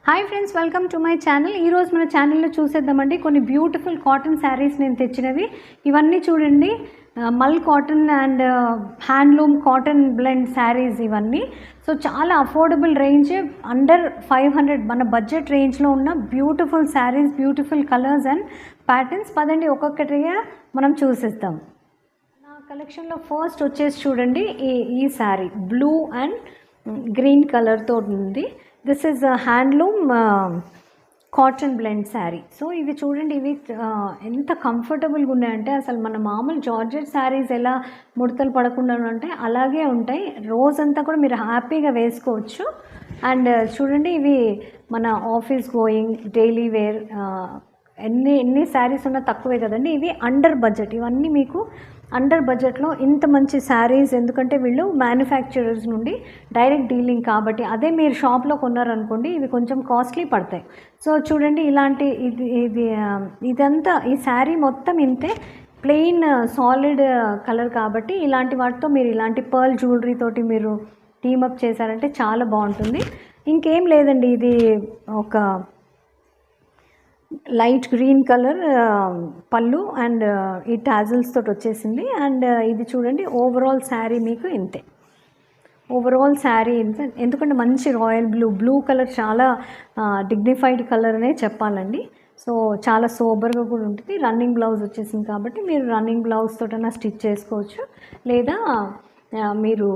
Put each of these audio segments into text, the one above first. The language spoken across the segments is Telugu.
Hi friends, welcome to my channel. ఈరోజు మన ఛానల్లో చూసేద్దామండి కొన్ని బ్యూటిఫుల్ కాటన్ శారీస్ నేను తెచ్చినవి. ఇవన్నీ చూడండి, మల్ cotton and handloom cotton blend saris ఇవన్నీ. సో చాలా అఫోర్డబుల్ రేంజ్, అండర్ 500 మన బడ్జెట్ రేంజ్లో ఉన్న beautiful saris, beautiful colours and patterns. పదండి ఒక్కొక్కటిగా మనం చూసేద్దాం. నా కలెక్షన్లో ఫస్ట్ వచ్చేసి చూడండి ఈ శారీ బ్లూ అండ్ గ్రీన్ కలర్తో ఉంది. This is handloom cotton blend sari. So ఇవి చూడండి, ఇవి ఎంత కంఫర్టబుల్గా ఉన్నాయంటే అసలు మన మామూలు జార్జెట్ శారీస్ ఎలా ముడతలు పడకుండా అంటే అలాగే ఉంటాయి. రోజంతా కూడా మీరు హ్యాపీగా వేసుకోవచ్చు. అండ్ చూడండి, ఇవి మన ఆఫీస్ గోయింగ్ డైలీ వేర్ ఎన్ని శారీస్ ఉన్నా తక్కువే కదండి. ఇవి అండర్ బడ్జెట్, ఇవన్నీ మీకు అండర్ బడ్జెట్లో ఇంత మంచి శారీస్. ఎందుకంటే వీళ్ళు మ్యానుఫ్యాక్చరర్స్ నుండి డైరెక్ట్ డీలింగ్ కాబట్టి. అదే మీరు షాప్లో కొన్నారనుకోండి ఇవి కొంచెం కాస్ట్లీ పడతాయి. సో చూడండి, ఇలాంటి ఇదంతా ఈ శారీ మొత్తం ఇంతే ప్లెయిన్ సాలిడ్ కలర్ కాబట్టి ఇలాంటి వాటితో మీరు ఇలాంటి పర్ల్ జ్యువెలరీ తోటి మీరు టీమప్ చేశారంటే చాలా బాగుంటుంది. ఇంకేం లేదండి, ఇది ఒక లైట్ గ్రీన్ కలర్ పళ్ళు అండ్ ఈ టాజిల్స్ తోటి వచ్చేసింది. అండ్ ఇది చూడండి, ఓవరాల్ శారీ మీకు ఇంతే. ఓవరాల్ శారీ ఇంతే, ఎందుకంటే మంచి రాయల్ బ్లూ కలర్ చాలా డిగ్నిఫైడ్ కలర్ అనే చెప్పాలండి. సో చాలా సోబర్గా కూడా ఉంటుంది. రన్నింగ్ బ్లౌజ్ వచ్చేసింది కాబట్టి మీరు రన్నింగ్ బ్లౌజ్ తోటైనా స్టిచ్ చేసుకోవచ్చు, లేదా మీరు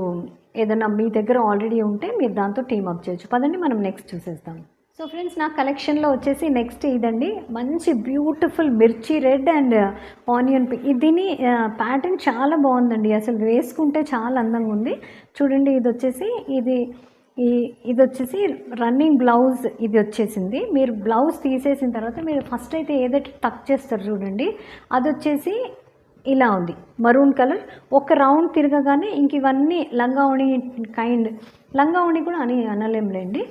ఏదైనా మీ దగ్గర ఆల్రెడీ ఉంటే మీరు దాంతో టీమప్ చేయొచ్చు. పదండి మనం నెక్స్ట్ చూసేస్తాం. సో ఫ్రెండ్స్, నా కలెక్షన్లో వచ్చేసి నెక్స్ట్ ఇదండి, మంచి బ్యూటిఫుల్ మిర్చి రెడ్ అండ్ ఆనియన్ పింక్. దీని ప్యాటర్న్ చాలా బాగుందండి, అసలు వేసుకుంటే చాలా అందంగా ఉంది. చూడండి, ఇది వచ్చేసి రన్నింగ్ బ్లౌజ్ ఇది వచ్చేసింది. మీరు బ్లౌజ్ తీసేసిన తర్వాత మీరు ఫస్ట్ అయితే ఏదైతే టక్ చేస్తారు చూడండి, అది వచ్చేసి ఇలా ఉంది మరూన్ కలర్. ఒక రౌండ్ తిరగగానే ఇంక ఇవన్నీ లంగావణి కైండ్, లంగావణి కూడా అనలేంలేండి,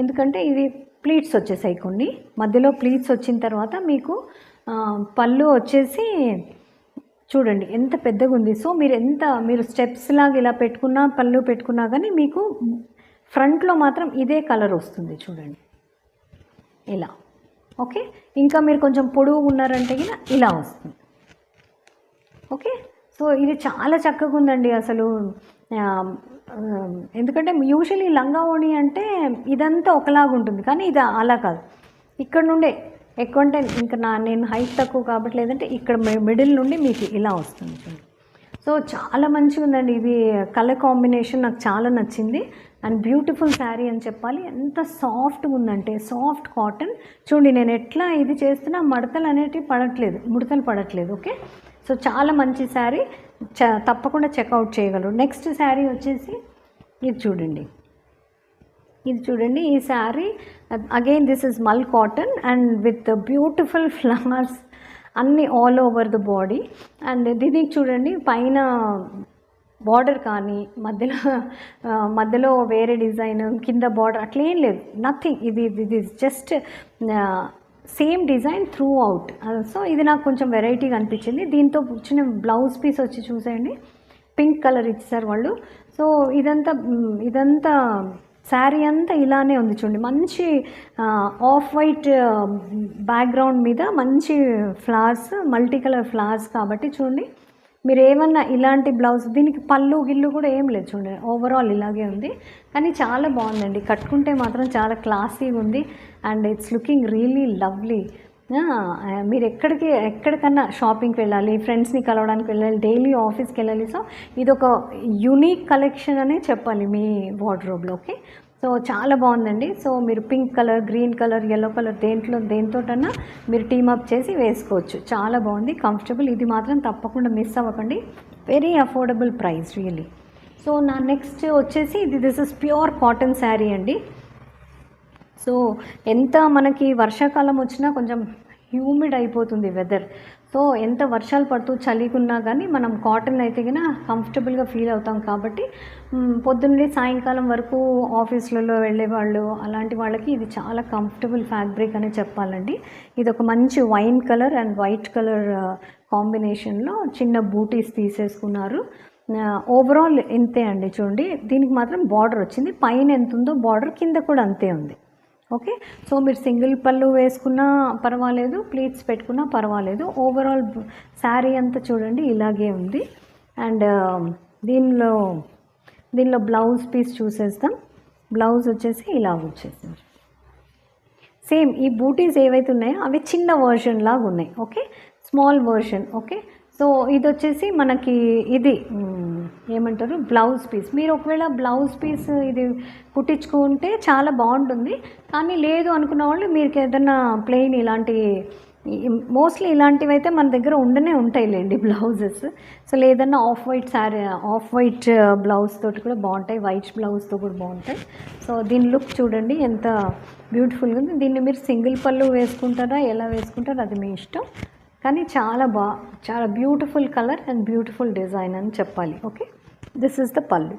ఎందుకంటే ఇవి ప్లీట్స్ వచ్చేసాయి కొన్ని. మధ్యలో ప్లీట్స్ వచ్చిన తర్వాత మీకు పళ్ళు వచ్చేసి చూడండి ఎంత పెద్దగా ఉంది. సో మీరు స్టెప్స్ లాగా ఇలా పెట్టుకున్నా, పళ్ళు పెట్టుకున్నా కానీ మీకు ఫ్రంట్లో మాత్రం ఇదే కలర్ వస్తుంది చూడండి ఇలా. ఓకే, ఇంకా మీరు కొంచెం పొడవు ఉన్నారంటే కూడా ఇలా వస్తుంది. ఓకే, సో ఇది చాలా చక్కగా ఉందండి అసలు. ఎందుకంటే యూజువల్లీ లంగా ఓణి అంటే ఇదంతా ఒకలాగా ఉంటుంది, కానీ ఇది అలా కాదు. ఇక్కడ నుండే ఎక్కువ అంటే ఇంకా నేను హైట్ తక్కువ కాబట్టి, లేదంటే ఇక్కడ మిడిల్ నుండి మీకు ఇలా వస్తుంది చూడండి. సో చాలా మంచిగా ఉందండి, ఇది కలర్ కాంబినేషన్ నాకు చాలా నచ్చింది. అండ్ బ్యూటిఫుల్ శారీ అని చెప్పాలి. ఎంత సాఫ్ట్గా ఉందంటే, సాఫ్ట్ కాటన్. చూడండి నేను ఎట్లా ఇది చేస్తున్నా మడతలు అనేటివి పడట్లేదు, ముడతలు పడట్లేదు. ఓకే, సో చాలా మంచి శారీ, తప్పకుండా చెక్అవుట్ చేయగలరు. నెక్స్ట్ శారీ వచ్చేసి ఇది చూడండి, ఈ saree again this is mul cotton and with beautiful flowers అన్నీ all over the body. And దీనికి చూడండి పైన బార్డర్ కానీ మధ్యలో వేరే డిజైన్, కింద బార్డర్ అట్లేం లేదు, నథింగ్. ఇది just same design through out. So ఇది నాకు కొంచెం వెరైటీగా అనిపించింది. దీంతో వచ్చిన బ్లౌజ్ పీస్ వచ్చి చూసేయండి, పింక్ కలర్ ఇచ్చారు వాళ్ళు. సో ఇదంతా శారీ అంతా ఇలానే ఉంది చూడండి. మంచి ఆఫ్ వైట్ బ్యాక్గ్రౌండ్ మీద మంచి ఫ్లవర్స్, మల్టీ కలర్ ఫ్లవర్స్ కాబట్టి చూడండి. మీరు ఏమన్నా ఇలాంటి బ్లౌజ్, దీనికి పళ్ళు గిల్లు కూడా ఏం లేదు చూడండి, ఓవరాల్ ఇలాగే ఉంది. కానీ చాలా బాగుందండి, కట్టుకుంటే మాత్రం చాలా క్లాసీగా ఉంది. And it's looking really lovely. మీరు ఎక్కడికన్నా షాపింగ్కి వెళ్ళాలి, ఫ్రెండ్స్ని కలవడానికి వెళ్ళాలి, డైలీ ఆఫీస్కి వెళ్ళాలి. సో ఇది ఒక యూనిక్ కలెక్షన్ అనే చెప్పాలి మీ వార్డ్రోబ్లో. ఓకే, సో చాలా బాగుందండి. సో మీరు pink colour, green colour, yellow colour దేనితోటన్నా మీరు టీమప్ చేసి వేసుకోవచ్చు. చాలా బాగుంది, కంఫర్టబుల్. ఇది మాత్రం తప్పకుండా మిస్ అవ్వకండి, very affordable price really. So నా నెక్స్ట్ వచ్చేసి this is pure cotton sari అండి. సో ఎంత మనకి వర్షాకాలం వచ్చినా కొంచెం హ్యూమిడ్ అయిపోతుంది వెదర్. సో ఎంత వర్షాలు పడుతూ చలికున్నా కానీ మనం కాటన్ అయితే కన్నా కంఫర్టబుల్గా ఫీల్ అవుతాం కాబట్టి పొద్దున్నే సాయంకాలం వరకు ఆఫీసులలో వెళ్ళేవాళ్ళు అలాంటి వాళ్ళకి ఇది చాలా కంఫర్టబుల్ ఫ్యాబ్రిక్ అనే చెప్పాలండి. ఇది ఒక మంచి wine colour and white colour కాంబినేషన్లో చిన్న బూటీస్ తీసేసుకున్నారు. ఓవరాల్ ఇంతే అండి. చూడండి, దీనికి మాత్రం బార్డర్ వచ్చింది, పైన ఎంత ఉందో బార్డర్ కింద కూడా అంతే ఉంది. ఓకే. సో మీరు సింగిల్ పళ్ళు వేసుకున్నా పర్వాలేదు, ప్లీట్స్ పెట్టుకున్నా పర్వాలేదు. ఓవరాల్ శారీ అంతా చూడండి ఇలాగే ఉంది. అండ్ దీనిలో బ్లౌజ్ పీస్ చూసేస్తాం. బ్లౌజ్ వచ్చేసి ఇలా వచ్చేసింది. సేమ్ ఈ బూటీస్ ఏవైతే ఉన్నాయో అవి చిన్న వర్షన్ లాగా ఉన్నాయి. Okay, small version. Okay, so ఇది వచ్చేసి మనకి ఇది ఏమంటారు బ్లౌజ్ పీస్. మీరు ఒకవేళ బ్లౌజ్ పీస్ ఇది కుట్టించుకుంటే చాలా బాగుంటుంది. కానీ లేదు అనుకున్న వాళ్ళు మీరు ఏదైనా ప్లెయిన్ ఇలాంటి మోస్ట్లీ ఇలాంటివి అయితే మన దగ్గర ఉండనే ఉంటాయిలేండి బ్లౌజెస్. సో లేదన్నా off white sari, off white blouse తోటి కూడా బాగుంటాయి, వైట్ బ్లౌజ్తో కూడా బాగుంటాయి. సో దీని లుక్ చూడండి ఎంత బ్యూటిఫుల్గా ఉంది. దీన్ని మీరు సింగిల్ పళ్ళు వేసుకుంటారా, ఎలా వేసుకుంటారో అది మీ ఇష్టం. కానీ చాలా చాలా beautiful colour and beautiful design అని చెప్పాలి. ఓకే, దిస్ ఈజ్ ద పళ్ళు.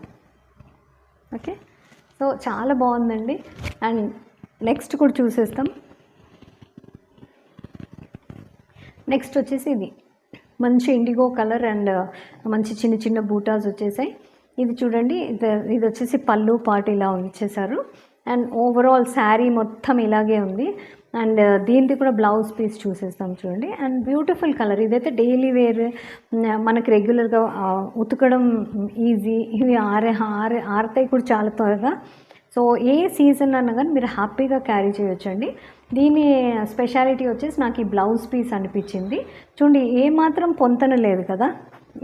ఓకే, సో చాలా బాగుందండి. అండ్ నెక్స్ట్ కూడా చూసేస్తాం. నెక్స్ట్ వచ్చేసి ఇది మంచి ఇండిగో కలర్ అండ్ మంచి చిన్న చిన్న బూటాస్ వచ్చేసాయి. ఇది చూడండి, ఇది వచ్చేసి పళ్ళు పాటు ఇలా ఇచ్చేసారు. అండ్ ఓవరాల్ శారీ మొత్తం ఇలాగే ఉంది. అండ్ దీనిది కూడా బ్లౌజ్ పీస్ చూసేస్తాం చూడండి. And beautiful colour. ఇదైతే డైలీ వేర్, మనకి రెగ్యులర్గా ఉతకడం ఈజీ. ఇవి ఆరతాయి కూడా చాలా త్వరగా. సో ఏ సీజన్ అన్నా కానీ మీరు హ్యాపీగా క్యారీ చేయొచ్చండి. దీని స్పెషాలిటీ వచ్చేసి నాకు ఈ బ్లౌజ్ పీస్ అనిపించింది. చూడండి ఏమాత్రం పొంతన లేదు కదా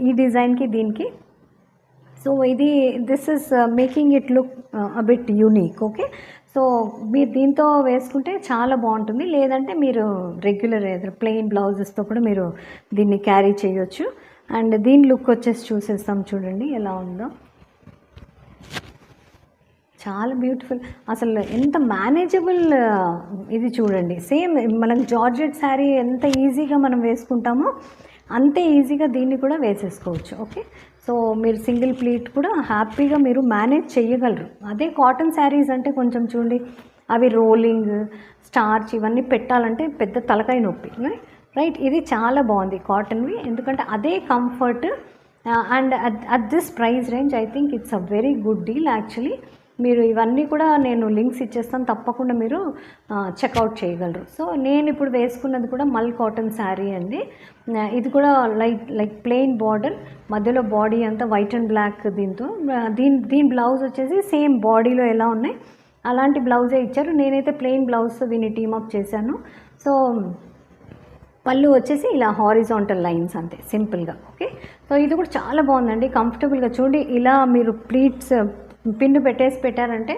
ఈ డిజైన్కి దీనికి. So this is making it look a bit unique. Okay, so మీరు దీంతో వేసుకుంటే చాలా బాగుంటుంది. లేదంటే మీరు రెగ్యులర్ ఏదైనా ప్లెయిన్ బ్లౌజెస్తో కూడా మీరు దీన్ని క్యారీ చేయొచ్చు. అండ్ దీని లుక్ వచ్చేసి చూసేస్తాం చూడండి ఎలా ఉందో. చాలా బ్యూటిఫుల్, అసలు ఎంత మేనేజబుల్ ఇది చూడండి. సేమ్ మనకు జార్జెట్ శారీ ఎంత ఈజీగా మనం వేసుకుంటామో అంతే ఈజీగా దీన్ని కూడా వేసేసుకోవచ్చు. ఓకే, సో మీరు సింగిల్ ప్లీట్ కూడా హ్యాపీగా మీరు మేనేజ్ చేయగలరు. అదే కాటన్ శారీస్ అంటే కొంచెం చూడండి అవి రోలింగ్, స్టార్చ్ ఇవన్నీ పెట్టాలంటే పెద్ద తలకాయ నొప్పి. రైట్, ఇది చాలా బాగుంది కాటన్వి. ఎందుకంటే అదే comfort and at this price range I think it's a very good deal actually. మీరు ఇవన్నీ కూడా నేను లింక్స్ ఇచ్చేస్తాను, తప్పకుండా మీరు చెక్అవుట్ చేయగలరు. సో నేను ఇప్పుడు వేసుకున్నది కూడా మల్ కాటన్ శారీ అండి. ఇది కూడా లైక్ ప్లెయిన్ బార్డర్, మధ్యలో బాడీ అంతా వైట్ అండ్ బ్లాక్. దీని బ్లౌజ్ వచ్చేసి సేమ్ బాడీలో ఎలా ఉన్నాయి అలాంటి బ్లౌజే ఇచ్చారు. నేనైతే ప్లెయిన్ బ్లౌజ్తో దీన్ని టీమప్ చేశాను. సో పళ్ళు వచ్చేసి ఇలా హారిజాంటల్ లైన్స్ అంతే సింపుల్గా. ఓకే, సో ఇది కూడా చాలా బాగుందండి, కంఫర్టబుల్గా. చూడండి ఇలా మీరు ప్లీట్స్ పిన్ను పెట్టారంటే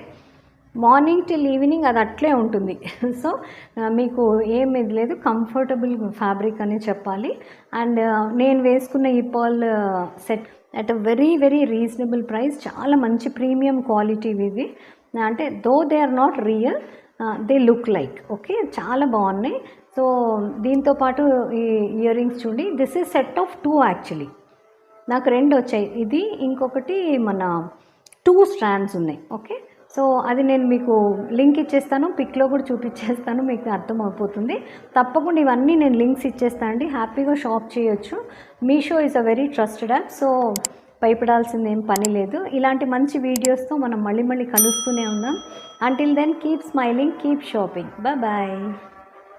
మార్నింగ్ టిల్ ఈవినింగ్ అది అట్లే ఉంటుంది. సో మీకు ఏం ఇది లేదు, కంఫర్టబుల్ ఫ్యాబ్రిక్ అని చెప్పాలి. అండ్ నేను వేసుకున్న ఈ pearl set at a very very reasonable price. చాలా మంచి ప్రీమియం క్వాలిటీ ఇవి. అంటే though they are not real, they look like. Okay, చాలా బాగున్నాయి. సో దీంతో పాటు ఈ ఇయర్ రింగ్స్ చూడండి. This is set of 2 actually. నాకు 2 వచ్చాయి. ఇది ఇంకొకటి మన 2 స్ట్రాండ్స్ ఉన్నాయి. ఓకే, సో అది నేను మీకు లింక్ ఇచ్చేస్తాను, పిక్లో కూడా చూపించేస్తాను, మీకు అర్థమైపోతుంది. తప్పకుండా ఇవన్నీ నేను లింక్స్ ఇచ్చేస్తానండి, హ్యాపీగా షాప్ చేయొచ్చు. Meesho is a very trusted app. So భయపడాల్సింది ఏం పని లేదు. ఇలాంటి మంచి వీడియోస్తో మనం మళ్ళీ కలుస్తూనే ఉన్నాం. Until then keep smiling, keep shopping. Bye.